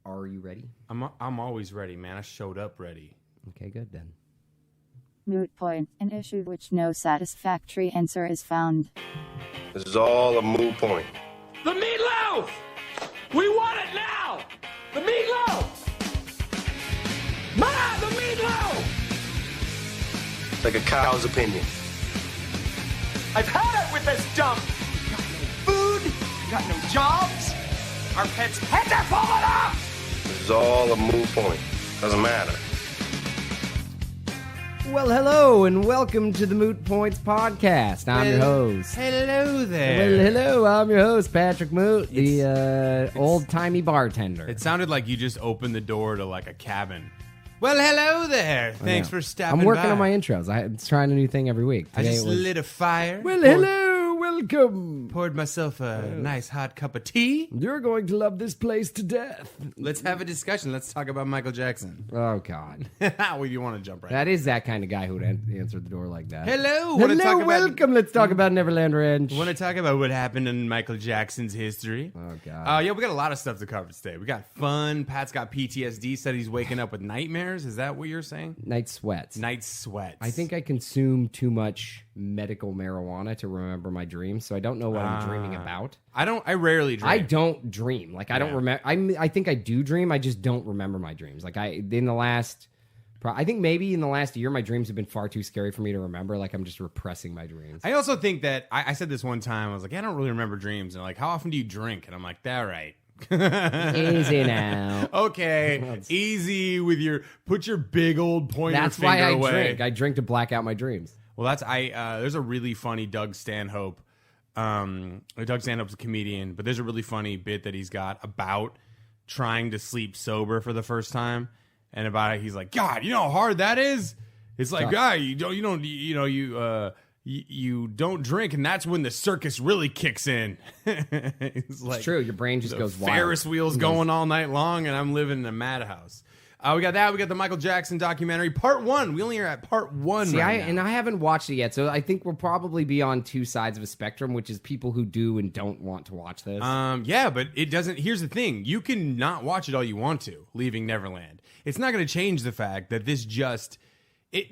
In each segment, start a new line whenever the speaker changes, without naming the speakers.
Are you ready?
I'm always ready, man. I showed up ready.
Okay, good then.
Moot point, an issue which no satisfactory answer is found.
This is all a moot point.
The meatloaf! We want it now! The meatloaf! Ma, the meatloaf!
Like a cow's opinion.
I've had it with this dump! Got no food, got no jobs, our pets' heads are falling off!
This is all a moot point. Doesn't matter.
Well, hello, and welcome to the Moot Points podcast. I'm your host.
Hello there.
Well, hello, I'm your host, Patrick Moote, the old-timey bartender.
It sounded like you just opened the door to like a cabin. Well, hello there. Thanks for stopping by.
I'm working on my intros. I'm trying a new thing every week.
I just lit a fire.
Well, hello, welcome.
Poured myself a nice hot cup of tea.
You're going to love this place to death.
Let's have a discussion. Let's talk about Michael Jackson.
Oh, God.
Well, you want to jump right
That is that kind of guy who would answer the door like that.
Hello.
Hello, welcome. Let's talk about Neverland Ranch.
Want to talk about what happened in Michael Jackson's history?
Oh, God.
Yeah, we got a lot of stuff to cover today. We got fun. Pat's got PTSD, said he's waking up with nightmares. Is that what you're saying?
Night sweats.
Night sweats.
I think I consume too much medical marijuana to remember my dreams, so I don't know what I'm dreaming about.
I rarely dream.
I don't dream. Like, I don't remember. I think I do dream. I just don't remember my dreams. Like, I think maybe in the last year, my dreams have been far too scary for me to remember. Like, I'm just repressing my dreams.
I also think that I said this one time. I was like, I don't really remember dreams. And they're like, how often do you drink? And I'm like, all right.
Easy now.
Okay, easy with put your big old pointer
That's
finger
why I
away.
drink. I drink to black out my dreams.
Well, there's a really funny Doug Stanhope. Doug Stanhope's a comedian, but there's a really funny bit that he's got about trying to sleep sober for the first time, and about it, he's like, God, you know how hard that is. It's like, God, you don't drink, and that's when the circus really kicks in. It's
true. Your brain just goes wild.
Ferris wheels going all night long, and I'm living in a madhouse. We got that. We got the Michael Jackson documentary, part 1. We only are at part 1 right now.
I haven't watched it yet, so I think we'll probably be on two sides of a spectrum, which is people who do and don't want to watch this.
Yeah, but it doesn't. Here's the thing: you can not watch it all you want to. Leaving Neverland, it's not going to change the fact that this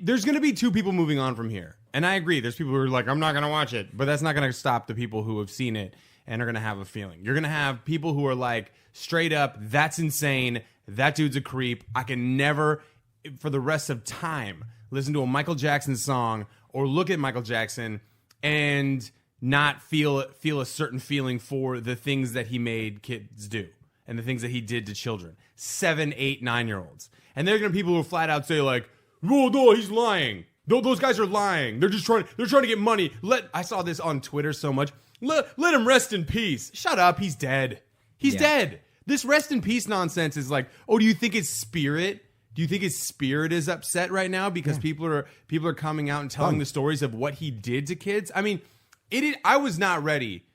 there's going to be two people moving on from here, and I agree. There's people who are like, I'm not going to watch it, but that's not going to stop the people who have seen it and are going to have a feeling. You're going to have people who are like, straight up, that's insane. That dude's a creep. I can never, for the rest of time, listen to a Michael Jackson song or look at Michael Jackson and not feel a certain feeling for the things that he made kids do and the things that he did to children. 7, 8, 9-year-olds. And there are going to be people who flat out say like, no, he's lying. Those guys are lying. They're trying to get money. I saw this on Twitter so much. Let him rest in peace. Shut up. He's dead. He's dead. This rest in peace nonsense is like, oh, do you think his spirit? Do you think his spirit is upset right now because people are coming out and telling the stories of what he did to kids? I mean, I was not ready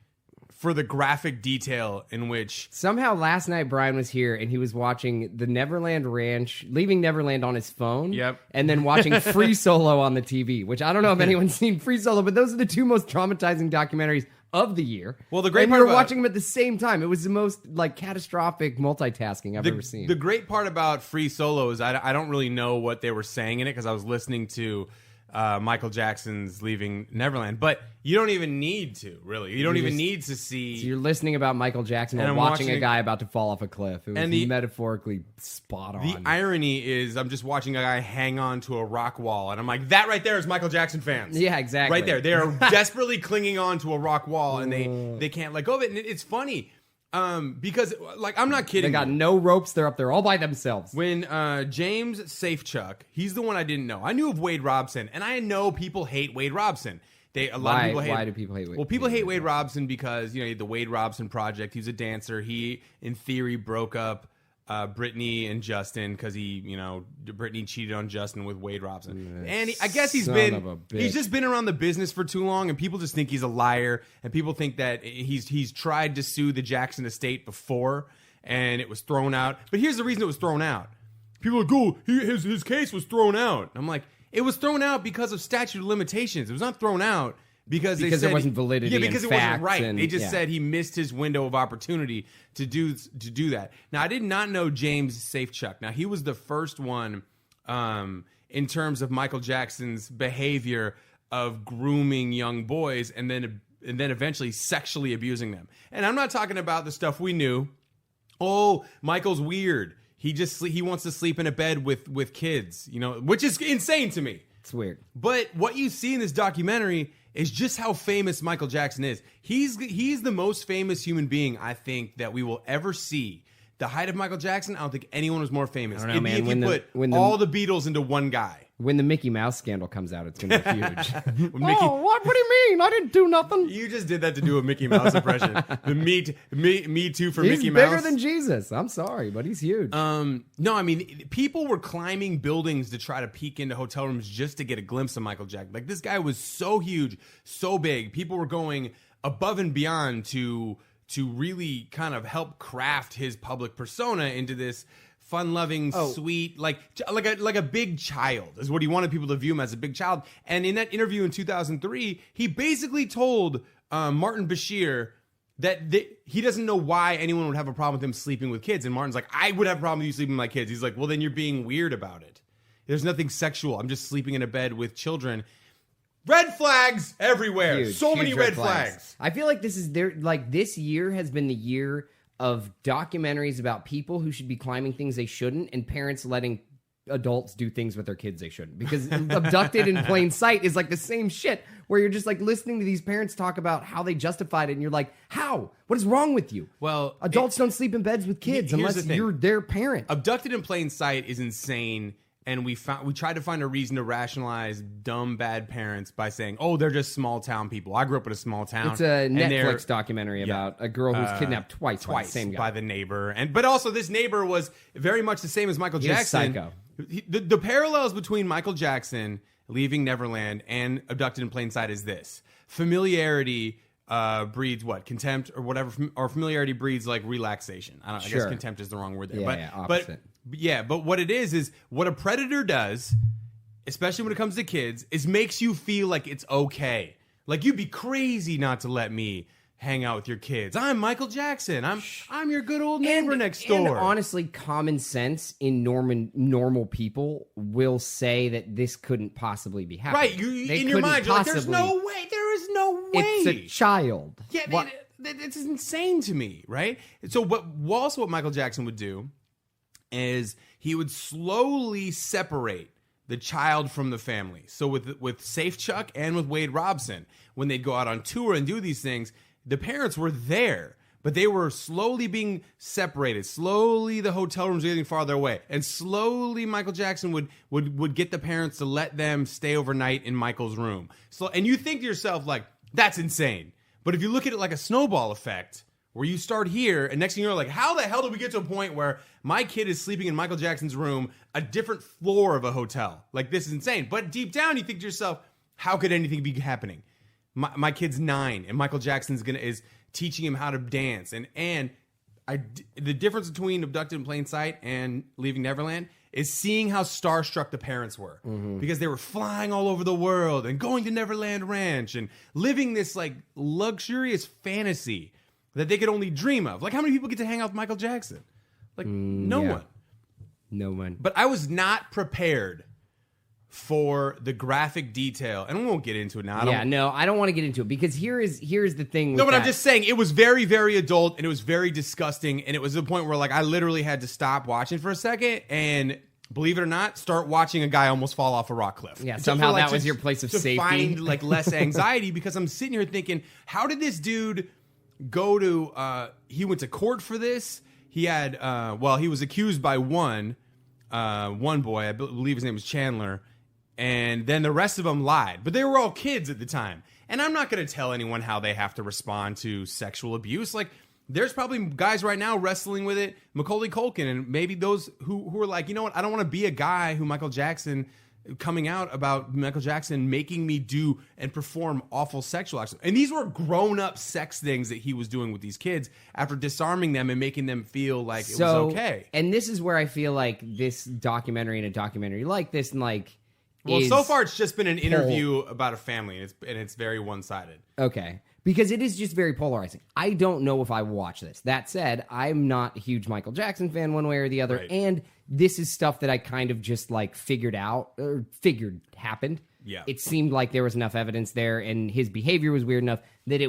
for the graphic detail in which
somehow last night Brian was here and he was watching the Neverland Ranch, leaving Neverland on his phone.
Yep.
And then watching Free Solo on the TV, which I don't know if anyone's seen Free Solo, but those are the two most traumatizing documentaries of the year.
Well, the great
and
part
we were
about
watching them at the same time. It was the most like catastrophic multitasking I've ever seen.
The great part about Free Solo is I don't really know what they were saying in it because I was listening to Michael Jackson's Leaving Neverland, but you don't even need to, really. You don't even need to see.
So you're listening about Michael Jackson while watching a guy about to fall off a cliff. It was metaphorically spot on.
The irony is I'm just watching a guy hang on to a rock wall, and I'm like, that right there is Michael Jackson fans.
Yeah, exactly.
Right there. They are desperately clinging on to a rock wall, and they can't let go of it. And it's funny because, like, I'm not kidding.
They got no ropes. They're up there all by themselves.
When James Safechuck, he's the one I didn't know. I knew of Wade Robson, and I know people hate Wade Robson. Why
do people hate Wade?
Well, people hate Wade Robson because, the Wade Robson Project. He's a dancer. He, in theory, broke up Britney and Justin because Britney cheated on Justin with Wade Robson. And I guess he's just been around the business for too long, and people just think he's a liar, and people think that he's tried to sue the Jackson estate before, and it was thrown out. But here's the reason it was thrown out. People are like, oh, his case was thrown out. I'm like, it was thrown out because of statute of limitations. It was not thrown out Because
there wasn't validity.
Yeah, because
and
it
facts
wasn't right.
and-
They just
yeah.
said he missed his window of opportunity to do that. Now, I did not know James Safechuck. Now, he was the first one in terms of Michael Jackson's behavior of grooming young boys and then eventually sexually abusing them. And I'm not talking about the stuff we knew. Oh, Michael's weird. He wants to sleep in a bed with kids, which is insane to me.
It's weird.
But what you see in this documentary is just how famous Michael Jackson is. He's the most famous human being, I think, that we will ever see. The height of Michael Jackson, I don't think anyone was more famous.
I don't know, man.
If you put all the Beatles into one guy.
When the Mickey Mouse scandal comes out, it's going to be huge.
Mickey,
what do you mean? I didn't do nothing.
you just did that to do a Mickey Mouse impression. The me too for
He's
Mickey Mouse.
bigger than Jesus. I'm sorry, but he's huge.
No, I mean, people were climbing buildings to try to peek into hotel rooms just to get a glimpse of Michael Jackson. Like, this guy was so huge, so big. People were going above and beyond to really kind of help craft his public persona into this fun-loving, sweet, like a big child is what he wanted people to view him as, a big child. And in that interview in 2003, he basically told Martin Bashir that he doesn't know why anyone would have a problem with him sleeping with kids. And Martin's like, I would have a problem with you sleeping with my kids. He's like, well, then you're being weird about it. There's nothing sexual. I'm just sleeping in a bed with children. Red flags everywhere.
Huge,
so many
huge
red flags.
I feel like this year has been the year of documentaries about people who should be climbing things they shouldn't, and parents letting adults do things with their kids they shouldn't. Because Abducted in Plain Sight is like the same shit, where you're just like listening to these parents talk about how they justified it, and you're like, how? What is wrong with you?
Well,
adults don't sleep in beds with kids
here's
unless
the thing.
you're their parent.
Abducted in Plain Sight is insane. And we tried to find a reason to rationalize dumb, bad parents by saying, oh, they're just small town people. I grew up in a small town.
It's a Netflix documentary about a girl who's kidnapped twice by the same guy.
By the neighbor. But also this neighbor was very much the same as Michael Jackson.
Psycho.
The parallels between Michael Jackson, Leaving Neverland, and Abducted in Plain Sight is this. Familiarity breeds what? Contempt or whatever, or familiarity breeds like relaxation. I guess contempt is the wrong word there.
Opposite.
But what it is what a predator does, especially when it comes to kids, is makes you feel like it's okay. Like, you'd be crazy not to let me hang out with your kids. I'm Michael Jackson. I'm your good old neighbor next door.
And honestly, common sense in normal people will say that this couldn't possibly be happening.
Right, in your mind, you're like, there's no way. There is no way.
It's a child.
Yeah, it's insane to me, right? So, what Michael Jackson would do is he would slowly separate the child from the family. So with Safechuck and with Wade Robson, when they'd go out on tour and do these things, the parents were there, but they were slowly being separated. Slowly the hotel rooms were getting farther away. And slowly Michael Jackson would get the parents to let them stay overnight in Michael's room. So, and you think to yourself, like, that's insane. But if you look at it like a snowball effect, where you start here, and next thing you're like, how the hell did we get to a point where my kid is sleeping in Michael Jackson's room, a different floor of a hotel? Like, this is insane. But deep down, you think to yourself, how could anything be happening? My kid's 9, and Michael Jackson's is teaching him how to dance. And the difference between Abducted in Plain Sight and Leaving Neverland is seeing how starstruck the parents were. Mm-hmm. Because they were flying all over the world and going to Neverland Ranch and living this like luxurious fantasy that they could only dream of. Like, how many people get to hang out with Michael Jackson? Like, no one.
No one.
But I was not prepared for the graphic detail. And we won't get into it now.
I don't want to get into it, because here's the thing with
No, but I'm just saying, it was very, very adult, and it was very disgusting, and it was the point where, like, I literally had to stop watching for a second and, believe it or not, start watching a guy almost fall off a rock cliff.
Yeah, somehow that was your place of safety.
To find, like, less anxiety, because I'm sitting here thinking, how did this dude go to he went to court for this? He had he was accused by one boy, I believe his name was Chandler, and then the rest of them lied, but they were all kids at the time. And I'm not going to tell anyone how they have to respond to sexual abuse. Like, there's probably guys right now wrestling with it, Macaulay Culkin, and maybe those who are like, you know what, I don't want to be a guy who coming out about Michael Jackson making me do and perform awful sexual acts. And these were grown-up sex things that he was doing with these kids after disarming them and making them feel like it was okay.
And this is where I feel like this documentary and a documentary like this, and like
Well,
is
so far it's just been an interview about a family, and it's very one-sided.
Okay. Because it is just very polarizing. I don't know if I will watch this. That said, I'm not a huge Michael Jackson fan one way or the other.
Right.
And this is stuff that I kind of just like figured happened.
Yeah.
It seemed like there was enough evidence there and his behavior was weird enough that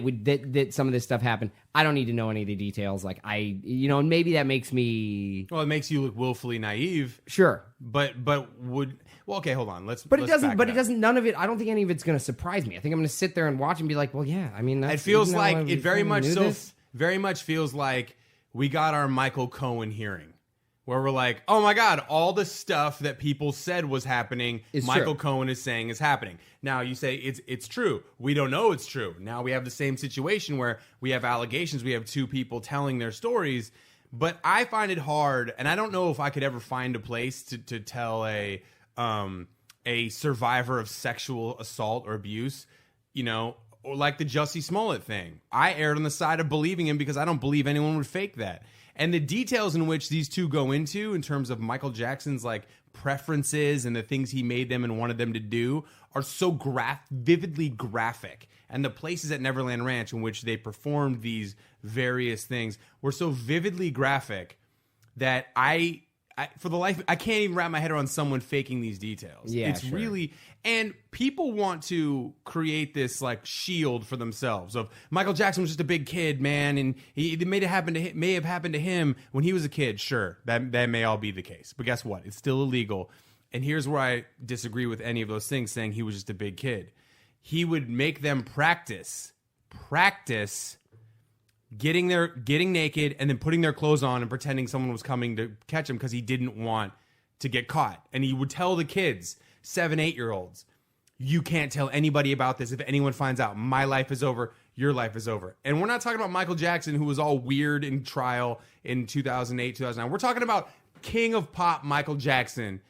that some of this stuff happened. I don't need to know any of the details. Like and maybe that makes me.
Well, it makes you look willfully naive.
Sure.
Okay, hold on. It
doesn't. None of it. I don't think any of it's going to surprise me. I think I'm going to sit there and watch and be like, well, yeah. I mean,
it feels like it very much feels like we got our Michael Cohen hearing, where we're like, oh my God, all the stuff that people said was happening, Michael Cohen is saying is happening. Now you say it's true. We don't know it's true. Now we have the same situation where we have allegations. We have two people telling their stories, but I find it hard, and I don't know if I could ever find a place to tell a survivor of sexual assault or abuse, or like the Jussie Smollett thing. I erred on the side of believing him because I don't believe anyone would fake that. And the details in which these two go into in terms of Michael Jackson's like preferences and the things he made them and wanted them to do are so vividly graphic. And the places at Neverland Ranch in which they performed these various things were so vividly graphic that I for the life, I can't even wrap my head around someone faking these details.
Yeah,
it's really, and people want to create this like shield for themselves of Michael Jackson was just a big kid, man, and it may have happened to him when he was a kid. Sure, that may all be the case, but guess what? It's still illegal. And here's where I disagree with any of those things, saying he was just a big kid. He would make them practice getting naked and then putting their clothes on and pretending someone was coming to catch him because he didn't want to get caught. And he would tell the kids, 7, 8-year-olds, you can't tell anybody about this. If anyone finds out, my life is over, your life is over. And we're not talking about Michael Jackson, who was all weird in trial in 2008, 2009. We're talking about king of pop Michael Jackson,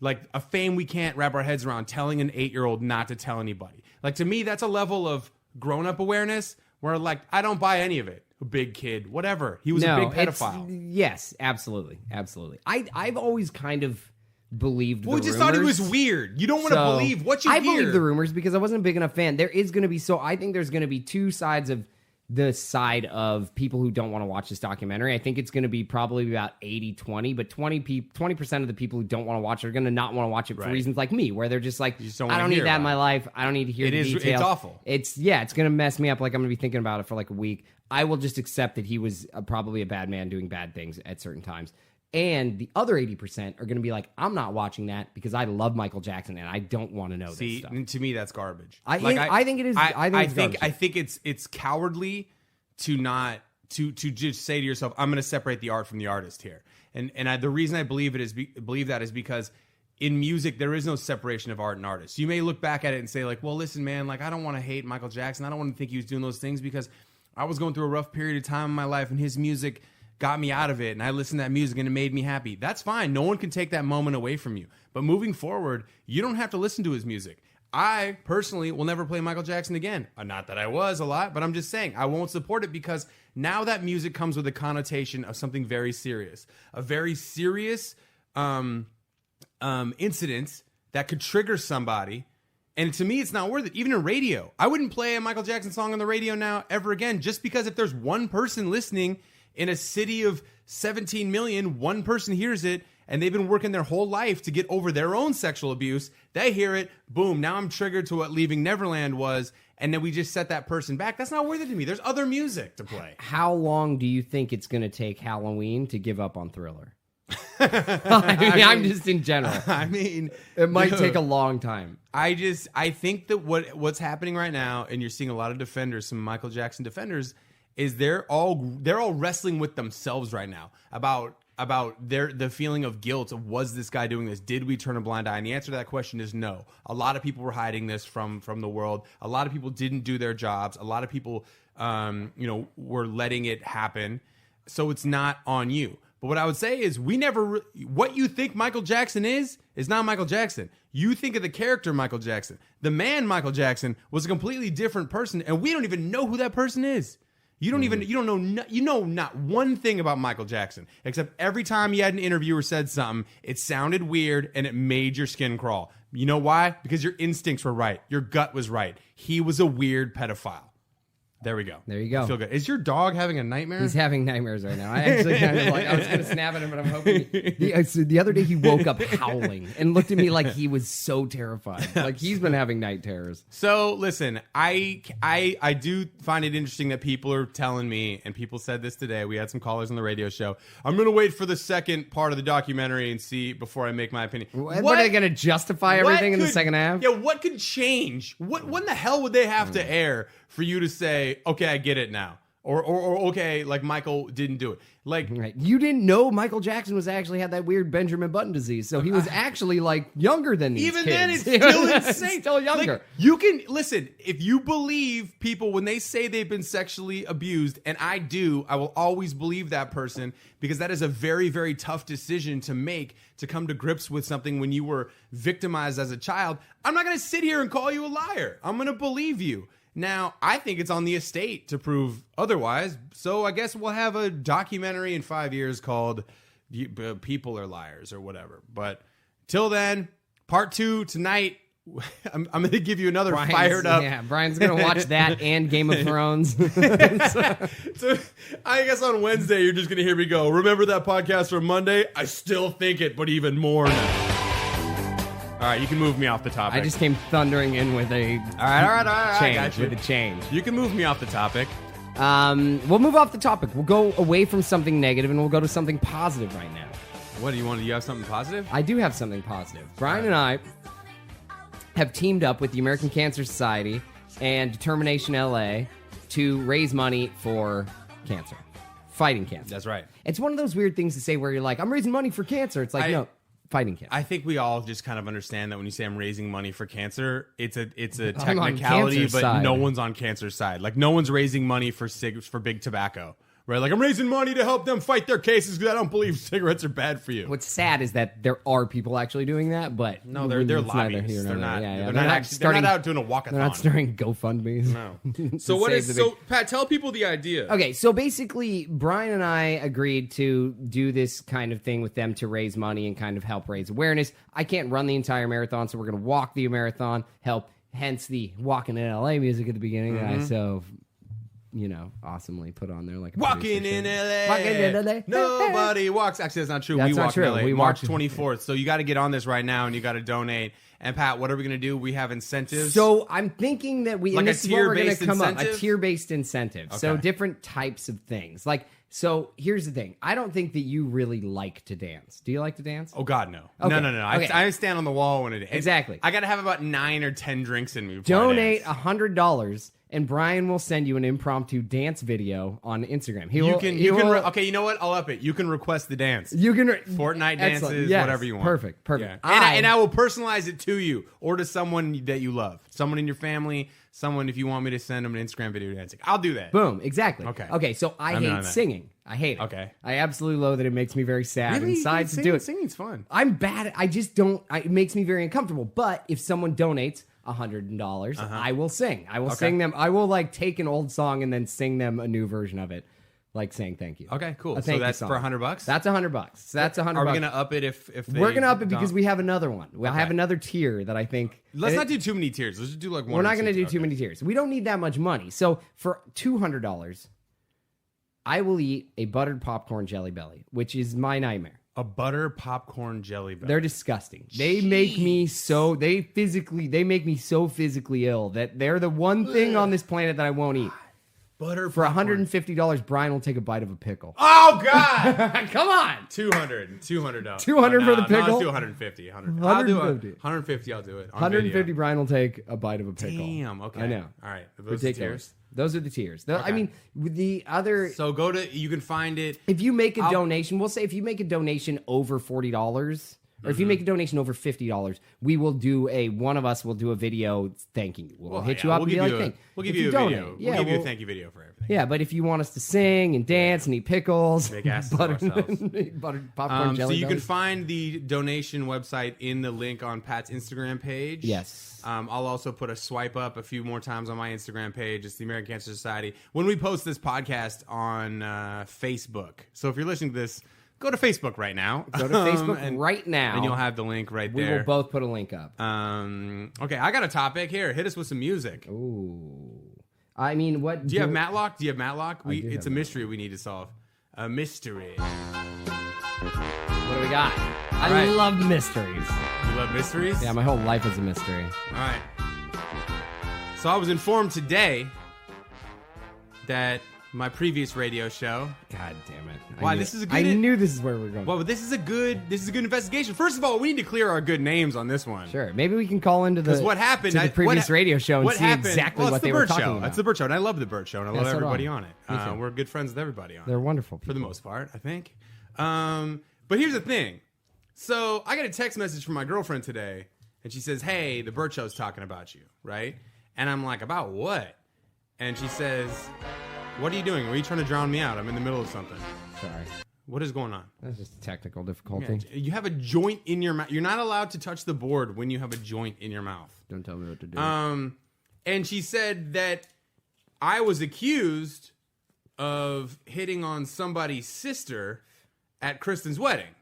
like a fame we can't wrap our heads around, telling an 8-year-old not to tell anybody. Like, to me, that's a level of grown-up awareness where, like, I don't buy any of it. A big kid, whatever. He was a big pedophile.
Yes, absolutely. I've always kind of believed the rumors.
We just thought he was weird. You don't want to believe what you hear.
I believe the rumors because I wasn't a big enough fan. There is going to be, I think there's going to be two sides of the side of people who don't want to watch this documentary. I think it's going to be probably about 80-20, but 20% of the people who don't want to watch it are going to not want to watch it for reasons like me, where they're just like, I don't need that in my life. I don't need to hear the details.
It's awful.
It's going to mess me up. Like I'm going to be thinking about it for like a week. I will just accept that he was probably a bad man doing bad things at certain times. And the other 80% are going to be like, I'm not watching that because I love Michael Jackson and I don't want to know this stuff.
To me, that's garbage.
I think it is. I
think it's cowardly to not to just say to yourself, I'm going to separate the art from the artist here. And the reason I believe that is because in music there is no separation of art and artist. You may look back at it and say like, well, listen, man, like I don't want to hate Michael Jackson. I don't want to think he was doing those things because I was going through a rough period of time in my life and his music got me out of it and I listened to that music and it made me happy. That's fine. No one can take that moment away from you. But moving forward, you don't have to listen to his music. I personally will never play Michael Jackson again. Not that I was a lot, but I'm just saying I won't support it because now that music comes with a connotation of something very serious. A very serious incident that could trigger somebody. And to me, it's not worth it. Even in radio, I wouldn't play a Michael Jackson song on the radio now ever again, just because if there's one person listening in a city of 17 million, one person hears it, and they've been working their whole life to get over their own sexual abuse. They hear it, boom, now I'm triggered to what Leaving Neverland was, and then we just set that person back. That's not worth it to me. There's other music to play.
How long do you think it's going to take Halloween to give up on Thriller? I'm just in general. It might take a long time.
I think that what's happening right now, and you're seeing a lot of defenders, some Michael Jackson defenders, is they're all wrestling with themselves right now about the feeling of guilt of, was this guy doing this? Did we turn a blind eye? And the answer to that question is no. A lot of people were hiding this from the world. A lot of people didn't do their jobs. A lot of people were letting it happen. So it's not on you. But what I would say is what you think Michael Jackson is not Michael Jackson. You think of the character Michael Jackson. The man Michael Jackson was a completely different person, and we don't even know who that person is. You know not one thing about Michael Jackson, except every time he had an interview or said something, it sounded weird and it made your skin crawl. You know why? Because your instincts were right. Your gut was right. He was a weird pedophile. There we go.
There you go.
I feel good. Is your dog having a nightmare?
He's having nightmares right now. I actually kind of I was going to snap at him, but I'm hoping. The other day he woke up howling and looked at me like he was so terrified. Like he's been having night terrors.
So listen, I do find it interesting that people are telling me, and people said this today. We had some callers on the radio show. I'm going to wait for the second part of the documentary and see before I make my opinion.
What are they going to justify everything in the second half?
Yeah, what could change? When the hell would they have to air for you to say, okay, I get it now? Or okay, like Michael didn't do it. Like
right. You didn't know Michael Jackson was actually had that weird Benjamin Button disease, so he was actually like younger than these
even
kids.
then, it's still insane.
Still younger.
Like, you can listen if you believe people when they say they've been sexually abused, and I do. I will always believe that person because that is a very, very tough decision to make to come to grips with something when you were victimized as a child. I'm not going to sit here and call you a liar. I'm going to believe you. Now, I think it's on the estate to prove otherwise, so I guess we'll have a documentary in 5 years called People Are Liars or whatever. But till then, part 2 tonight, I'm going to give you another fired up.
Yeah, Brian's going to watch that and Game of Thrones.
So I guess on Wednesday, you're just going to hear me go, remember that podcast from Monday? I still think it, but even more now. All right, you can move me off the topic.
I just came thundering in with a
all right.
change.
I got you.
With a change.
You can move me off the topic.
We'll move off the topic. We'll go away from something negative and we'll go to something positive right now.
What do you want? Do you have something positive?
I do have something positive. Brian and I have teamed up with the American Cancer Society and Determination LA to raise money for cancer, fighting cancer.
That's right.
It's one of those weird things to say where you're like, I'm raising money for cancer. It's like, no. Fighting cancer.
I think we all just kind of understand that when you say I'm raising money for cancer, it's a
I'm on
technicality,
cancer's
but
side.
no one's on cancer's side. Like no one's raising money for big tobacco, right? Like I'm raising money to help them fight their cases because I don't believe cigarettes are bad for you.
What's sad is that there are people actually doing that, but
no, they're lobbyists. They're not. They're not out doing a walkathon.
They're not starting GoFundMes.
No. So what is so Pat? Tell people the idea.
Okay, so basically, Brian and I agreed to do this kind of thing with them to raise money and kind of help raise awareness. I can't run the entire marathon, so we're going to walk the marathon, help. Hence the Walking in LA music at the beginning that I so awesomely put on there like a
Walking in LA.
Walking in LA.
Nobody walks. Actually, that's not true.
That's
we
not
walk
true.
in LA.
We
March
walk-
24th. So you got to get on this right now and you got to donate. And Pat, what are we going to do? We have incentives.
So I'm thinking that
Like
and
a
this is what we're going to
tier-based
come up.
incentive?
A tier-based incentive. So
Okay.
different types of things. So here's the thing. I don't think that you really like to dance. Do you like to dance?
Oh God, no.
Okay.
No.
Okay.
I stand on the wall when it is.
Exactly.
I got to have about 9 or 10 drinks in me. Before I
Donate
dance.
$100 and Brian will send you an impromptu dance video on Instagram.
You can okay, you know what? I'll up it. You can request the dance.
You can
Fortnite
Excellent.
dances,
Yes.
whatever you want.
Perfect.
Yeah.
I
And I will personalize it to you or to someone that you love. Someone in your family, someone if you want me to send them an Instagram video dancing. I'll do that.
Boom, exactly.
Okay.
So I
I'm in on
hate
that.
singing. I hate it.
Okay.
I absolutely loathe it. It makes me very sad
Really?
inside to do it.
Singing's fun.
I'm bad. I just don't. It makes me very uncomfortable. But if someone donates $100, I will sing. I will sing them. I will take an old song and then sing them a new version of it, like saying thank you.
Okay, cool.
A
So
thank you
that's
song.
for $100?
That's $100. So that's $100.
Are we gonna up it if they
We're gonna up it because
don't?
we have another one. We'll have another tier that I think.
Let's not do too many tiers. Let's just do like one.
We're not going to do
okay.
too many tiers. We don't need that much money. So for $200, I will eat a buttered popcorn Jelly Belly, which is my nightmare.
A butter popcorn jelly belly.
They're disgusting. They make me so physically ill that they're the one thing on this planet that I won't eat.
butter
For
popcorn.
$150, Brian will take a bite of a pickle.
Oh God!
Come on.
$200.
$200 for the
No,
pickle?
let's do 150. 100. I'll do
150.
150. I'll do it. On
150,
video.
Brian will take a bite of a pickle.
Damn. Okay.
I know.
All right. Are those the
Ridiculous.
tiers?
Those are the tiers. I
Okay.
mean, with the other...
So go to. You can find it.
If you make a donation, we'll say if you make a donation over $40, or if you make a donation over $50, we will do one of us will do a video thanking you. We'll hit you up and be like, "Thank."
We'll give
If
you a
donate,
video.
yeah,
we'll give you a
we'll-
thank you video for everything.
Yeah, but if you want us to sing and dance and eat pickles,
Make asses of ourselves.
buttered popcorn
So
jelly
you can
bellies.
find the donation website in the link on Pat's Instagram page.
Yes.
I'll also put a swipe up a few more times on my Instagram page. It's the American Cancer Society. When we post this podcast on Facebook. So if you're listening to this go to Facebook right now.
Go to Facebook right now.
And you'll have the link right
We
there.
will both put a link up.
Okay, I got a topic here. Hit us with some music.
Ooh. I mean, what...
Do you have Matlock? It's a
have
mystery we need to solve. A mystery.
What do we got? I
right.
love mysteries.
You love mysteries?
Yeah, my whole life is a mystery.
All right. So I was informed today that my previous radio show.
God damn it!
Why,
knew,
this is a good-
I knew this is where we're going.
Well, this is a good investigation. First of all, we need to clear our good names on this one.
Sure, maybe we can call into
Because what happened
to the previous radio show and
what
see
happened,
exactly
well,
what
it's
they
the
were
Bird
talking
show.
about.
That's the Bird Show, and I love the Bird Show, and I love
so do
everybody
I.
on it.
Me too.
We're good friends with everybody on it.
They're wonderful people.
For the most part, I think. But here's the thing. So I got a text message from my girlfriend today, and she says, "Hey, the Bird Show's talking about you, right?" And I'm like, "About what?" And she says, "What are you doing? Are you trying to drown me out? I'm in the middle of something."
Sorry,
What is going on?
that's just a technical difficulty.
Yeah, you have a joint in your mouth. You're not allowed to touch the board when you have a joint in your mouth.
Don't tell me what to do.
And she said that I was accused of hitting on somebody's sister at Kristen's wedding.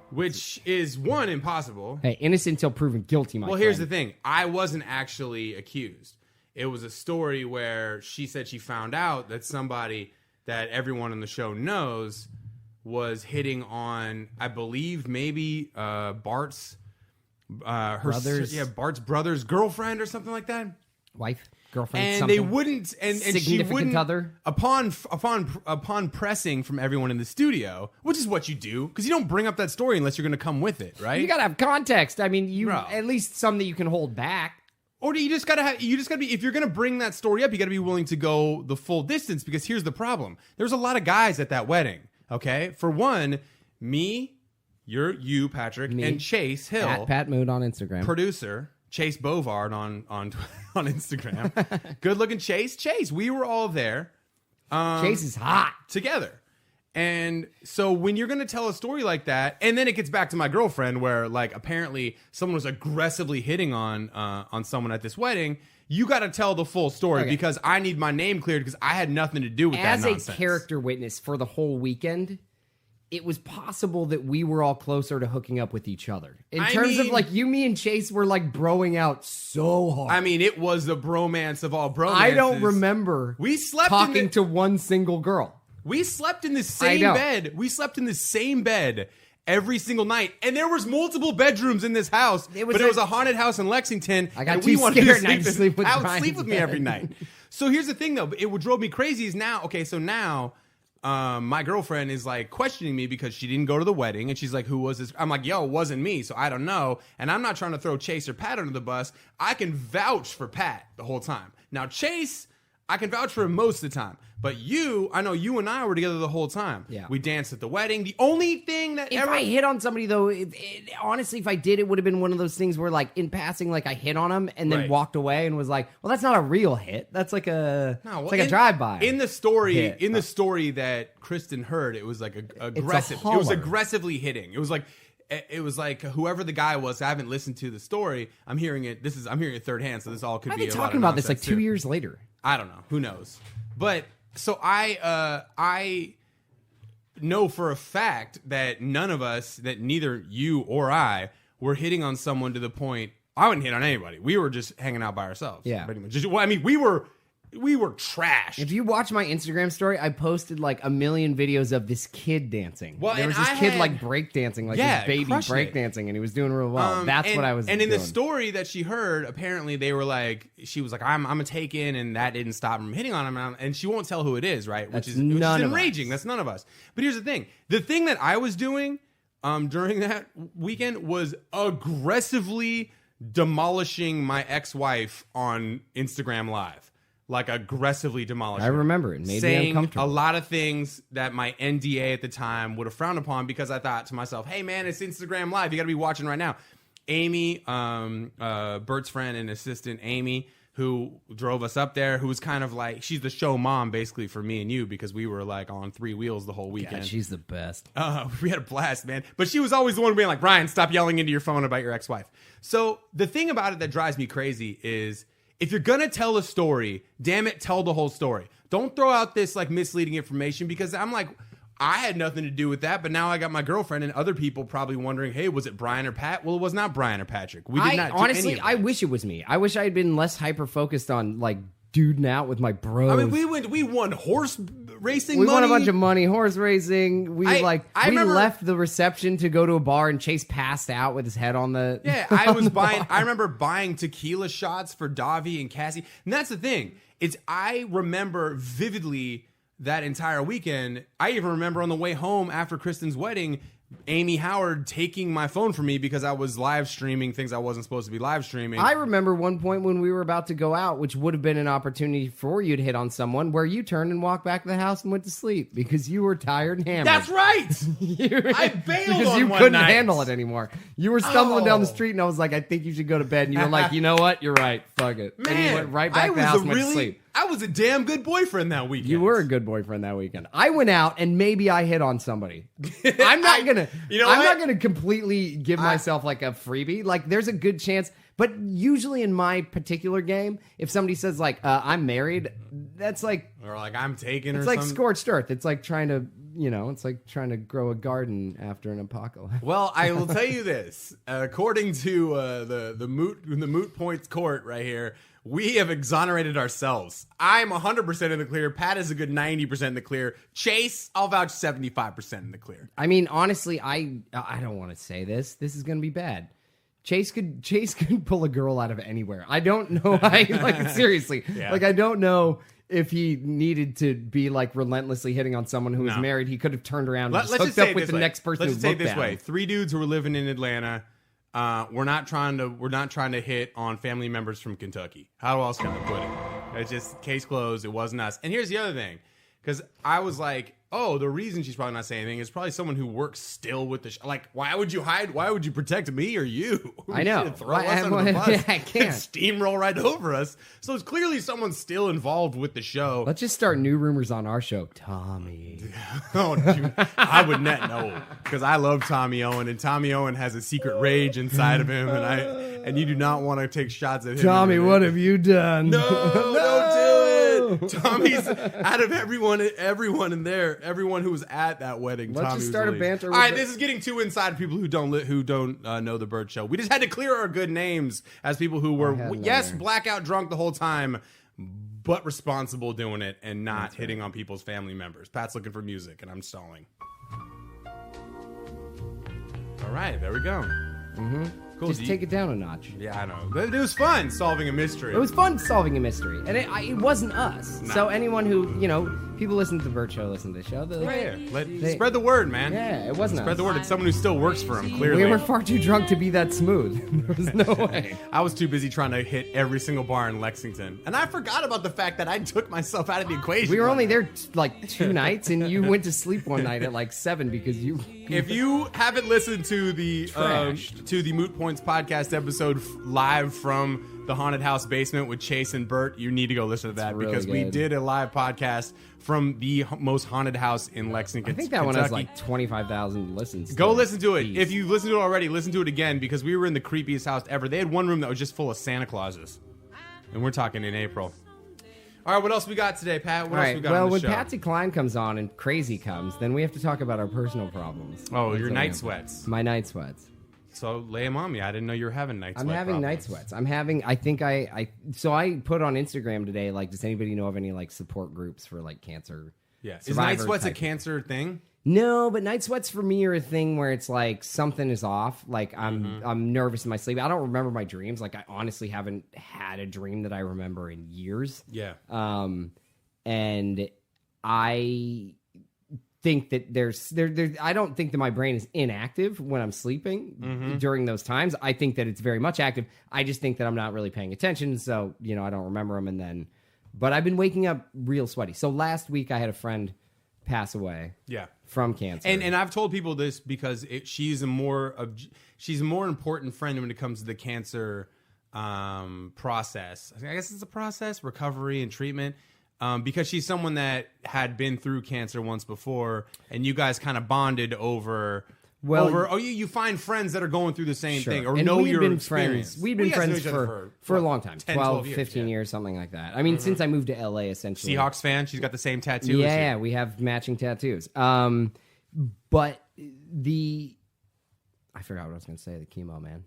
Which is, one, impossible.
Hey, innocent until proven guilty, my
Well,
friend.
here's the thing. I wasn't actually accused. It was a story where she said she found out that somebody that everyone on the show knows was hitting on, I believe, maybe Bart's Bart's brother's girlfriend or something like that.
Wife, girlfriend,
And
something.
they wouldn't, and she
Significant
wouldn't.
other?
Upon pressing from everyone in the studio, which is what you do, because you don't bring up that story unless you're going to come with it, right?
You gotta have context. I mean, you
Bro.
at least some that you can hold back.
Or you just gotta be, if you're gonna bring that story up, you gotta be willing to go the full distance, because here's the problem. There's a lot of guys at that wedding, okay? For one, me, you, Patrick,
Me.
and Chase Hill,
Pat Mood on Instagram.
producer, Chase Bovard on Instagram. Good looking Chase. We were all there.
Chase is hot.
Together. And so when you're going to tell a story like that, and then it gets back to my girlfriend where, like, apparently someone was aggressively hitting on someone at this wedding, you got to tell the full story,
Okay.
because I need my name cleared, because I had nothing to do with that
As
nonsense.
a character witness for the whole weekend, it was possible that we were all closer to hooking up with each other. In terms of, like, you, me, and Chase were, like, broing out so hard.
I mean, it was the bromance of all bromances.
I don't remember
We slept
talking to one single girl.
We slept in the same bed. We slept in the same bed every single night. And there was multiple bedrooms in this house. It was a haunted house in Lexington.
I got
and
too
we wanted
scared
to
and I just sleep with Brian's
sleep with me
bed.
every night. So here's the thing, though. What drove me crazy is now, my girlfriend is, like, questioning me because she didn't go to the wedding. And she's like, who was this? I'm like, yo, it wasn't me. So I don't know. And I'm not trying to throw Chase or Pat under the bus. I can vouch for Pat the whole time. Now, Chase, I can vouch for him most of the time. But I know you and I were together the whole time.
Yeah.
We danced at the wedding. The only thing that
If I hit on somebody, though, honestly, if I did, it would have been one of those things where, like, in passing, like, I hit on him and then
Right.
walked away and was like, well, that's not a real hit. That's like a a drive-by.
In the story,
hit.
the story that Kristen heard, it was like aggressive. It was
holler.
aggressively hitting. It was like whoever the guy was. I haven't listened to the story. I'm hearing it third hand, so this all could
I've
be
been
a lot
talking
of
about this like
nonsense,
2
too.
years later.
I don't know. Who knows? But so I know for a fact that none of us, that neither you or I, were hitting on someone to the point. I wouldn't hit on anybody. We were just hanging out by ourselves.
Yeah.
Pretty much. Well, I mean, we were trashed.
If you watch my Instagram story, I posted like a million videos of this kid dancing.
Well,
there was
and
this
I
kid
had-
like break dancing, like
Yeah,
this baby
crushed it.
break dancing, and he was doing real well. That's
and,
what I was
And in
doing.
the story that she heard, apparently they were like, she was like, I'm a take-in, and that didn't stop him hitting on him. And she won't tell who it is, right?
That's
which is
none of
enraging.
us.
That's none of us. But here's the thing. The thing that I was doing during that weekend was aggressively demolishing my ex-wife on Instagram Live. Like, aggressively demolishing.
I remember it. Made me
saying
uncomfortable.
a lot of things that my NDA at the time would have frowned upon, because I thought to myself, hey, man, it's Instagram Live. You got to be watching right now. Amy, Bert's friend and assistant, Amy, who drove us up there, who was kind of like, she's the show mom, basically, for me and you, because we were, like, on three wheels the whole weekend.
God, she's the best.
We had a blast, man. But she was always the one being like, Brian, stop yelling into your phone about your ex-wife. So the thing about it that drives me crazy is, if you're going to tell a story, damn it, tell the whole story. Don't throw out this, like, misleading information, because I'm like, I had nothing to do with that, but now I got my girlfriend and other people probably wondering, hey, was it Brian or Pat? Well, it was not Brian or Patrick. We did not do
honestly,
any of
I
that.
wish it was me. I wish I had been less hyper-focused on, like, duding out with my bros.
I mean, we won horse racing
We
money.
won a bunch of money, horse racing. We
I remember,
left the reception to go to a bar, and Chase passed out with his head on the
I remember buying tequila shots for Davi and Cassie. And that's the thing. I remember vividly that entire weekend. I even remember on the way home after Kristen's wedding, Amy Howard taking my phone from me because I was live streaming things I wasn't supposed to be live streaming.
I remember one point when we were about to go out, which would have been an opportunity for you to hit on someone, where you turned and walked back to the house and went to sleep because you were tired and hammered.
That's right. I bailed
because
on
you
one
couldn't
night.
handle it anymore. You were stumbling down the street, and I was like, I think you should go to bed. And you were like, you know what? You're right. Fuck it.
Man,
and you went right back to the house and went to sleep.
I was a damn good boyfriend that weekend.
You were a good boyfriend that weekend. I went out and maybe I hit on somebody. I'm not gonna completely give myself like a freebie. Like there's a good chance, but usually in my particular game, if somebody says like I'm married, that's like
or like I'm taken.
It's
or
like
something.
scorched earth. It's like trying to it's like trying to grow a garden after an apocalypse.
Well, I will tell you this: according to the Moot Points court right here. We have exonerated ourselves. I'm 100% in the clear. Pat is a good 90% in the clear. Chase, I'll vouch 75% in the clear.
I mean, honestly, I don't want to say this. This is going to be bad. Chase could pull a girl out of anywhere. I don't know. Seriously.
Yeah.
Like, I don't know if he needed to be like relentlessly hitting on someone who was married. He could have turned around and just hooked up with the next person who
looked at him.
Let's just say it this way.
3 dudes who were living in Atlanta. We're not trying to hit on family members from Kentucky. How else can I put it? It's just case closed. It wasn't us. And here's the other thing, because I was like, oh, the reason she's probably not saying anything is probably someone who works still with the like, why would you hide? Why would you protect me or you?
I know.
Throw us under the bus.
Yeah, I can't
steamroll right over us. So it's clearly someone still involved with the show.
Let's just start new rumors on our show. Tommy.
Oh, dude, I would not know because I love Tommy Owen, and Tommy Owen has a secret rage inside of him, and you do not want to take shots at him.
Tommy, what have you done?
No, don't do it. Tommy's out of everyone in there. Everyone who was at that wedding.
Let's
Tommy
just
was
start a
released.
banter.
All right, this is getting too inside people who don't know the Bird Show. We just had to clear our good names as people who were blackout drunk the whole time, but responsible doing it and not hitting on people's family members. Pat's looking for music, and I'm stalling. All right, there we go.
Mm-hmm.
Cool.
Just take it down a notch.
Yeah, I know. But it was fun solving a mystery.
It was fun solving a mystery, and it wasn't us.
No.
So anyone who people listen to the Bird Show, listen to the show.
Spread the word, man.
Yeah, it wasn't
Spread
us.
the word. It's someone who still works for him. Clearly,
We were far too drunk to be that smooth. There was no way.
I was too busy trying to hit every single bar in Lexington, and I forgot about the fact that I took myself out of the equation.
We were only there like 2 nights, and you went to sleep one night at like 7 because you.
If you haven't listened to the Moot Points podcast episode live from the haunted house basement with Chase and Bert, you need to go listen to that
really
because we
good.
did a live podcast from the most haunted house in Lexington.
I think that one has like 25,000 listens.
Go listen to it. If you listened to it already, listen to it again because we were in the creepiest house ever. They had one room that was just full of Santa Clauses, and we're talking in April. All right, what else we got today, Pat? What else we got on the
when
show?
Patsy Cline comes on and Crazy comes, then we have to talk about our personal problems.
Oh, your
That's
night
what
sweats.
My night sweats.
So lay them on me. I didn't know you were having night sweats.
I'm having night sweats. I'm having. I think So I put on Instagram today. Like, does anybody know of any like support groups for like cancer?
Yeah. Is night
survivor
sweats a
type
cancer thing?
No, but night sweats for me are a thing where it's like something is off. Like I'm nervous in my sleep. I don't remember my dreams. Like I honestly haven't had a dream that I remember in years.
Yeah.
And I think that there's I don't think that my brain is inactive when I'm sleeping during those times. I think that it's very much active. I just think that I'm not really paying attention, so I don't remember them. But I've been waking up real sweaty. So last week I had a friend pass away.
Yeah.
From cancer.
And I've told people this because she's a more important friend when it comes to the cancer process. I guess it's a process, recovery and treatment. Because she's someone that had been through cancer once before, and you guys kind of bonded over Well, you find friends that are going through the same thing or
and
know
we've
your
been
experience.
Friends. We've been friends for a long time,
10,
12
years,
15 years, something like that. I mean, since I moved to LA, essentially.
Seahawks fan. She's got the same tattoo.
Yeah, we have matching tattoos. But I forgot what I was going to say. The chemo, man.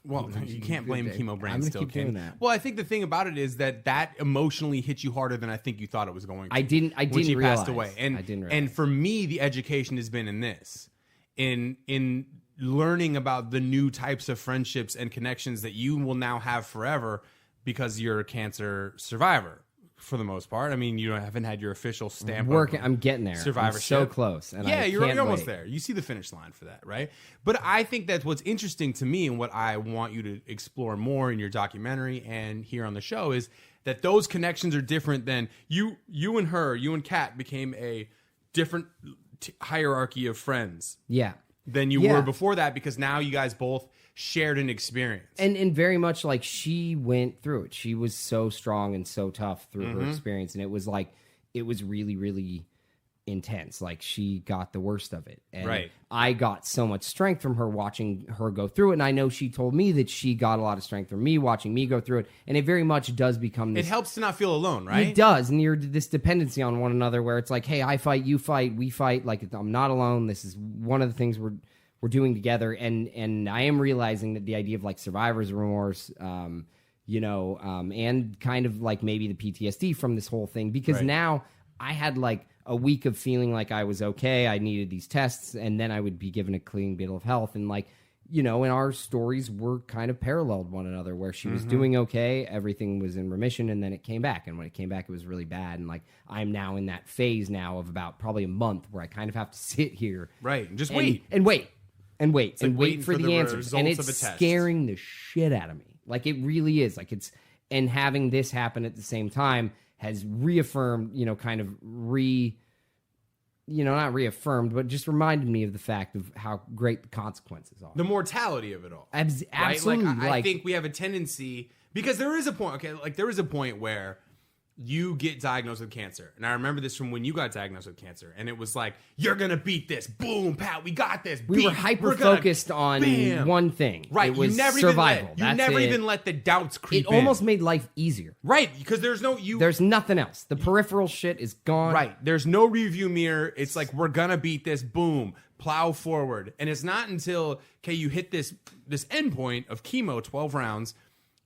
Well, you can't blame chemo brain still,
keep doing
Ken.
that.
Well, I think the thing about it is that emotionally hit you harder than I think you thought it was going to.
I didn't
when she
realize.
passed away. And
I didn't realize.
And for me, the education has been in this. In learning about the new types of friendships and connections that you will now have forever because you're a cancer survivor. For the most part, I mean, you haven't had your official stamp.
I'm getting there.
Survivorship.
I'm so close. And
yeah, you're almost
wait.
there. You see the finish line for that, right? But I think that's what's interesting to me, and what I want you to explore more in your documentary and here on the show is that those connections are different than you and Kat became a different hierarchy of friends.
Yeah.
Than you were before that, because now you guys both shared an experience.
And very much like she went through it. She was so strong and so tough through her experience. And it was really, really intense. Like she got the worst of it. And I got so much strength from her watching her go through it. And I know she told me that she got a lot of strength from me watching me go through it. And it very much does become this.
It helps to not feel alone, right?
It does. And you're this dependency on one another where it's like, hey, I fight, you fight, we fight. Like I'm not alone. This is one of the things we're doing together. And I am realizing that the idea of like survivor's remorse, and kind of like maybe the PTSD from this whole thing, because now I had like a week of feeling like I was okay. I needed these tests, and then I would be given a clean bill of health. And like, and our stories were kind of paralleled one another, where she was doing okay, everything was in remission, and then it came back. And when it came back, it was really bad. And like, I'm now in that phase now of about probably a month where I kind of have to sit here.
Right. And just
wait for the answers. And it's scaring the shit out of me. Like it really is. Like and having this happen at the same time has reaffirmed, not reaffirmed, but just reminded me of the fact of how great the consequences are.
The mortality of it all.
Absolutely.
Right? Like, I think we have a tendency, because there is a point where you get diagnosed with cancer. And I remember this from when you got diagnosed with cancer. And it was like, you're going to beat this. Boom, Pat, we got this.
We were hyper-focused on one thing.
Right.
It was survival.
You never even let the doubts creep in.
It almost made life easier.
Right. Because there's
nothing else. The peripheral shit is gone.
Right. There's no review mirror. It's like, we're going to beat this. Boom. Plow forward. And it's not until, you hit this endpoint of chemo, 12 rounds,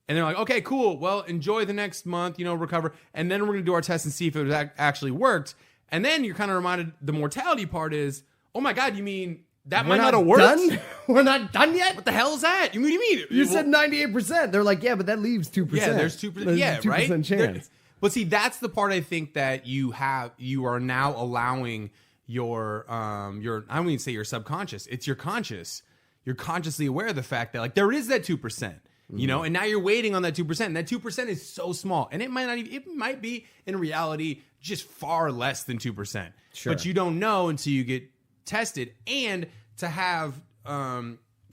and they're like, okay, cool. Well, enjoy the next month, recover. And then we're going to do our test and see if it actually worked. And then you're kind of reminded the mortality part is, oh my God, you mean that might not have worked?
Done? We're not done yet?
What the hell is that? You mean?
You said 98%. They're like, yeah, but that leaves 2%.
Yeah, there's 2%.
There's
yeah,
2%
right?
chance.
But see, that's the part I think that you are now allowing your I don't even say your subconscious. It's your conscious. You're consciously aware of the fact that like there is that 2%. And now you're waiting on that 2%. And that 2% is so small. And it might be in reality just far less than 2%.
Sure.
But you don't know until you get tested. And to have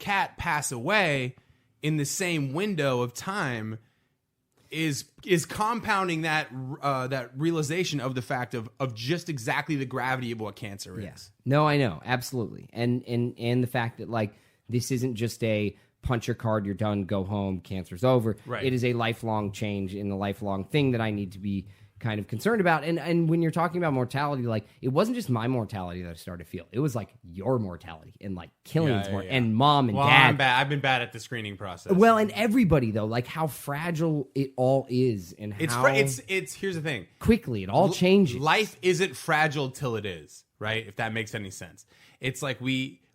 Kat pass away in the same window of time is compounding that realization of the fact of just exactly the gravity of what cancer is.
Yeah. No, I know. Absolutely. And the fact that like this isn't just a punch your card, you're done, go home, cancer's over.
Right.
It is a lifelong change in the lifelong thing that I need to be kind of concerned about. And when you're talking about mortality, like it wasn't just my mortality that I started to feel. It was like your mortality and like Killian's and mom and dad.
I'm bad. I've been bad at the screening process.
Well, and everybody though, like how fragile it all is and how
it's here's the thing.
Quickly it all changes.
Life isn't fragile till it is, right? If that makes any sense. It's like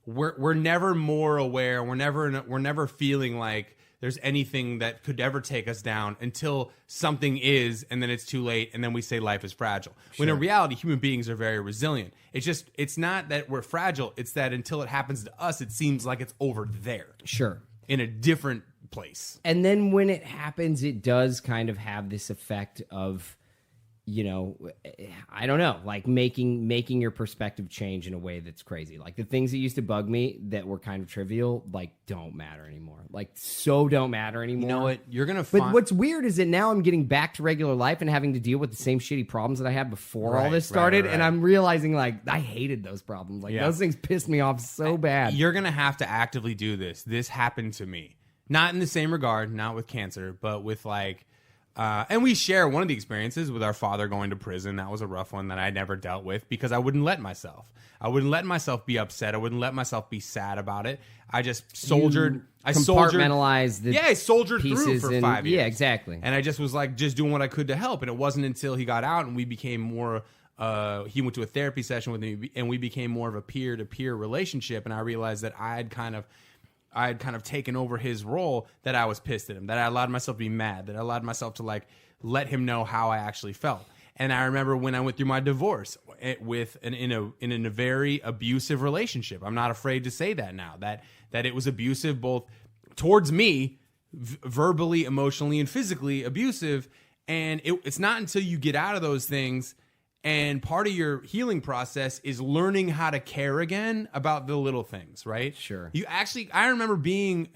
we're never more aware. We're never feeling like there's anything that could ever take us down until something is, and then it's too late, and then we say life is fragile. Sure. When in reality, human beings are very resilient. It's not that we're fragile. It's that until it happens to us, it seems like it's over there.
Sure.
In a different place.
And then when it happens, it does kind of have this effect of, you know, I don't know, like making your perspective change in a way that's crazy. Like the things that used to bug me that were kind of trivial, like don't matter anymore. Like so don't matter anymore.
You know what? You're going to
But what's weird is that now I'm getting back to regular life and having to deal with the same shitty problems that I had before all this started. And I'm realizing like I hated those problems. Like those things pissed me off so bad.
You're going to have to actively do this. This happened to me. Not in the same regard, not with cancer, but with like, and we share one of the experiences with our father going to prison. That was a rough one that I never dealt with because I wouldn't let myself. I wouldn't let myself be upset. I wouldn't let myself be sad about it. I just soldiered. I
compartmentalized the
I soldiered through for 5 years.
Yeah, exactly.
And I just was like, just doing what I could to help. And it wasn't until he got out and we became more. He went to a therapy session with me, and we became more of a peer-to-peer relationship. And I realized that I had kind of taken over his role, that I was pissed at him, that I allowed myself to be mad, that I allowed myself to like let him know how I actually felt. And I remember when I went through my divorce in a very abusive relationship. I'm not afraid to say that now, that it was abusive both towards me, verbally, emotionally, and physically abusive. And it's not until you get out of those things. And part of your healing process is learning how to care again about the little things, right?
Sure.
I remember being,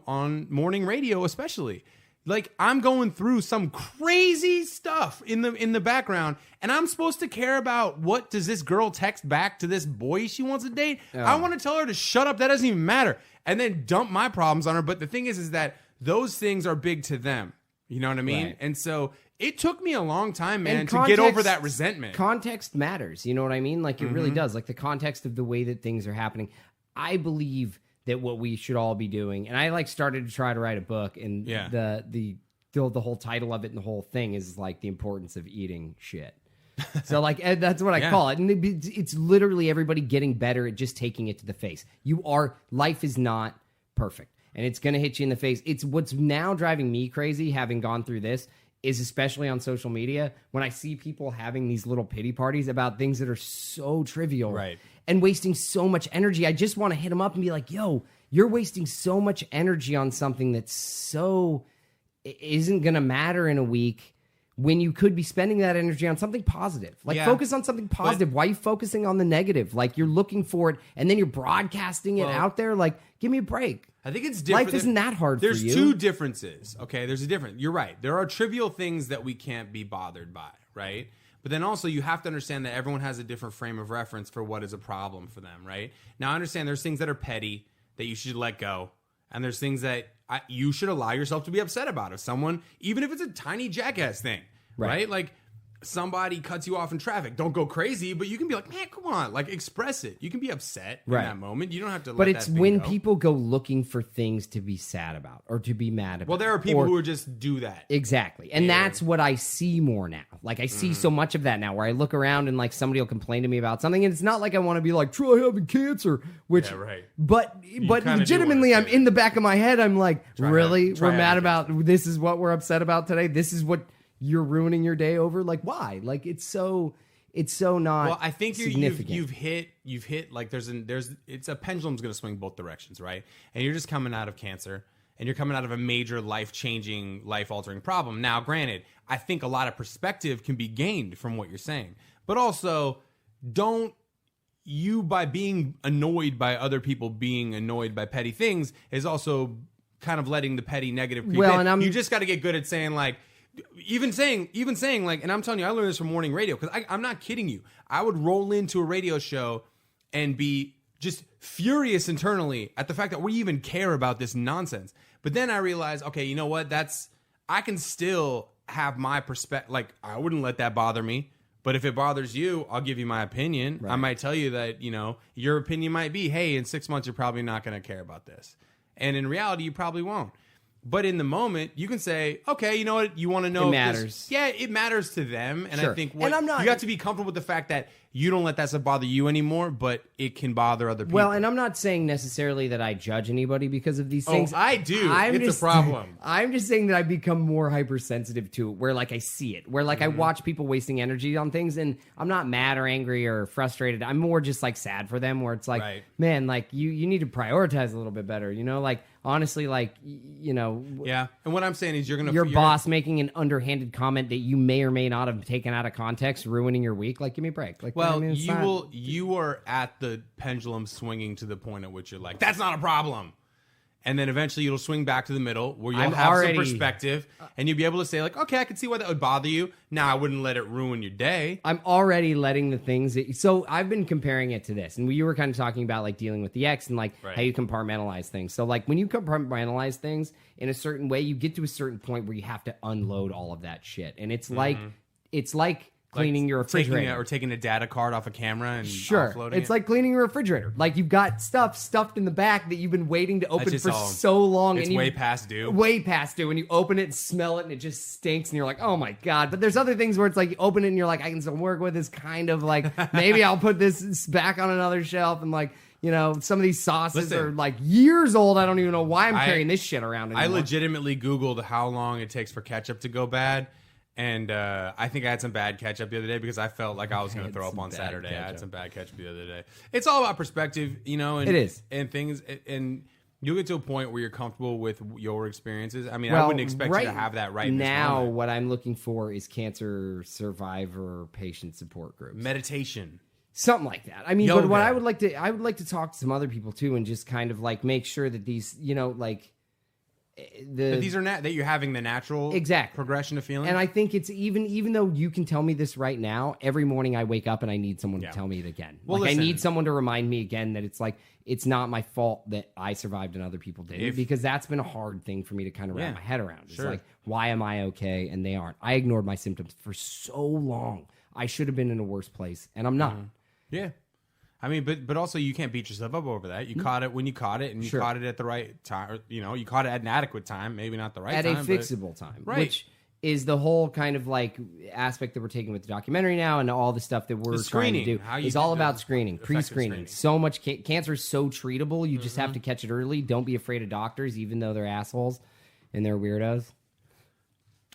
on morning radio, especially. Like I'm going through some crazy stuff in the background, and I'm supposed to care about what does this girl text back to this boy she wants to date? Oh. I want to tell her to shut up. That doesn't even matter. And then dump my problems on her. But the thing is that those things are big to them. You know what I mean?
Right.
And so it took me a long time, man, to get over that resentment.
Context matters. You know what I mean? Like it really does. Like the context of the way that things are happening. I believe that what we should all be doing, and I like started to try to write a book, and the whole title of it and the whole thing is like the importance of eating shit. So like that's what I call it. And it's literally everybody getting better at just taking it to the face. Life is not perfect. And it's going to hit you in the face. It's what's now driving me crazy, having gone through this, is especially on social media, when I see people having these little pity parties about things that are so trivial,
right,
and wasting so much energy. I just want to hit them up and be like, yo, you're wasting so much energy on something that's isn't going to matter in a week, when you could be spending that energy on something positive. Like, focus on something positive. Why are you focusing on the negative? Like, you're looking for it, and then you're broadcasting it out there. Like, give me a break.
I think it's different.
Life isn't that hard for you.
There's two differences, okay? There's a difference. You're right. There are trivial things that we can't be bothered by, right? But then also you have to understand that everyone has a different frame of reference for what is a problem for them, right? Now, I understand there's things that are petty that you should let go, and there's things that you should allow yourself to be upset about. If someone, even if it's a tiny jackass thing, right? Like, somebody cuts you off in traffic, don't go crazy, but you can be like, man, come on, like, express it. You can be upset in that moment. You don't have to let that
But it's when
go.
people go looking for things to be sad about or to be mad about.
Well, there are people who just do that.
Exactly. And that's what I see more now. Like, I see so much of that now, where I look around and, like, somebody will complain to me about something, and it's not like I want to be like, try having cancer, which, but legitimately, I'm in the back of my head, I'm like, really? We're mad about, this is what we're upset about today? This is what you're ruining your day over? Like, why? Like, it's so not.
Well, I think
significant.
you've hit like it's a pendulum's going to swing both directions, right? And you're just coming out of cancer, and you're coming out of a major life-changing, life-altering problem. Now, granted, I think a lot of perspective can be gained from what you're saying, but also by being annoyed by other people being annoyed by petty things is also kind of letting the petty negative creep in. And you just got to get good at saying, like, even saying like, and I'm telling you, I learned this from morning radio, because I'm not kidding you. I would roll into a radio show and be just furious internally at the fact that we even care about this nonsense. But then I realized, okay, you know what? I can still have my perspective. Like, I wouldn't let that bother me. But if it bothers you, I'll give you my opinion. Right. I might tell you that, your opinion might be, hey, in 6 months, you're probably not going to care about this. And in reality, you probably won't. But in the moment, you can say, okay, you know what? You want to know?
It matters.
Yeah, it matters to them. And I think you have to be comfortable with the fact that you don't let that stuff bother you anymore, but it can bother other people.
Well, and I'm not saying necessarily that I judge anybody because of these things.
I do. It's a problem.
I'm just saying that I've become more hypersensitive to it, where like I see it, where like I watch people wasting energy on things, and I'm not mad or angry or frustrated. I'm more just like sad for them, where it's like, man, like you need to prioritize a little bit better, you know, like honestly, like
yeah. And what I'm saying is,
your boss making an underhanded comment that you may or may not have taken out of context, ruining your week. Like, give me a break. Like,
well,
I mean,
you are at the pendulum swinging to the point at which you're like, that's not a problem. And then eventually you'll swing back to the middle where you'll have some perspective and you'll be able to say like, okay, I can see why that would bother you. Now I wouldn't let it ruin your day.
I'm already letting the things so I've been comparing it to this, and you were kind of talking about like dealing with the ex and like how you compartmentalize things. So like when you compartmentalize things in a certain way, you get to a certain point where you have to unload all of that shit. And it's like cleaning your refrigerator.
Taking a data card off a camera and offloading
it's like cleaning your refrigerator. Like you've got stuff stuffed in the back that you've been waiting to open for so long.
It's way past due.
Way past due. And you open it and smell it and it just stinks and you're like, oh my God. But there's other things where it's like you open it and you're like, I can still work with this, kind of like, maybe I'll put this back on another shelf. And like, you know, some of these sauces are like years old. I don't even know why I'm carrying this shit around anymore.
I legitimately Googled how long it takes for ketchup to go bad. And I think I had some bad ketchup the other day because I felt like I was going to throw up on Saturday. I had some bad ketchup the other day. It's all about perspective, you know. And,
it is.
And things, and you'll get to a point where you're comfortable with your experiences. I mean, I wouldn't expect you to have that right
now.
This
what I'm looking for is cancer survivor patient support groups.
Meditation.
Something like that. I mean,
Yoga.
But what I would like to talk to some other people too and just kind of like make sure that these, you know, like...
But these are that you're having the natural progression of feeling.
And I think it's even though you can tell me this right now, every morning I wake up and I need someone to tell me it again.
Well,
like I need someone to remind me again that it's like it's not my fault that I survived and other people didn't, because that's been a hard thing for me to kind of wrap my head around. It's like, why am I okay and they aren't? I ignored my symptoms for so long. I should have been in a worse place, and I'm not.
Yeah. I mean, but also you can't beat yourself up over that. You caught it when you caught it, and you caught it at the right time. You know, you caught it at an adequate time, maybe not the right time.
At a fixable time, which is the whole kind of like aspect that we're taking with the documentary now, and all the stuff that we're trying to do. It's all about screening, pre-screening. So much cancer is so treatable. You just have to catch it early. Don't be afraid of doctors, even though they're assholes and they're weirdos.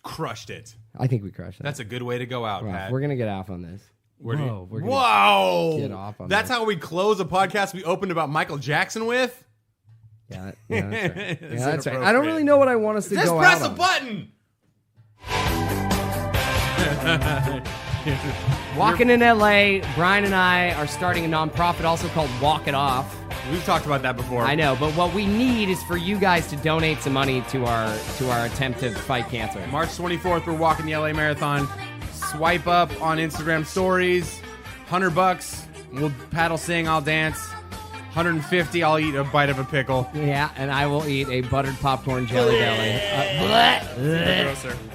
Crushed it.
I think we crushed it.
That's a good way to go out, Pat.
We're gonna get off on this.
Whoa!
Get off on
that's how we close a podcast we opened about Michael Jackson with.
Yeah, that's right. That's right. I don't really know what I want us to go out on.
Just press a button.
Walking in LA, Brian and I are starting a nonprofit also called Walk It Off.
We've talked about that before.
I know, but what we need is for you guys to donate some money to our attempt to fight cancer.
March 24th, we're walking the LA Marathon. Swipe up on Instagram stories. $100. We'll paddle, sing, I'll dance. $150. I'll eat a bite of a pickle.
Yeah, and I will eat a buttered popcorn jelly belly.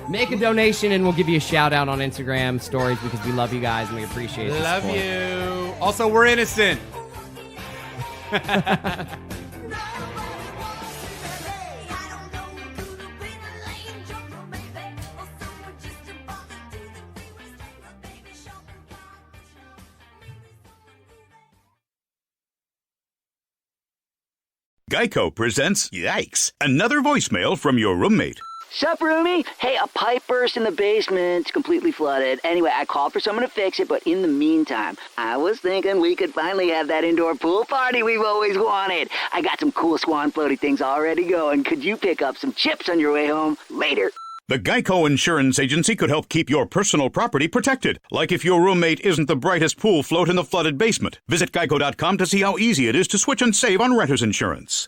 Make a donation, and we'll give you a shout out on Instagram stories because we love you guys and we appreciate it.
Love you. Also, we're innocent.
Geico presents Yikes! Another voicemail from your roommate.
Sup, roomie? Hey, a pipe burst in the basement. It's completely flooded. Anyway, I called for someone to fix it, but in the meantime, I was thinking we could finally have that indoor pool party we've always wanted. I got some cool swan floaty things already going. Could you pick up some chips on your way home? Later.
The Geico Insurance Agency could help keep your personal property protected, like if your roommate isn't the brightest pool float in the flooded basement. Visit geico.com to see how easy it is to switch and save on renter's insurance.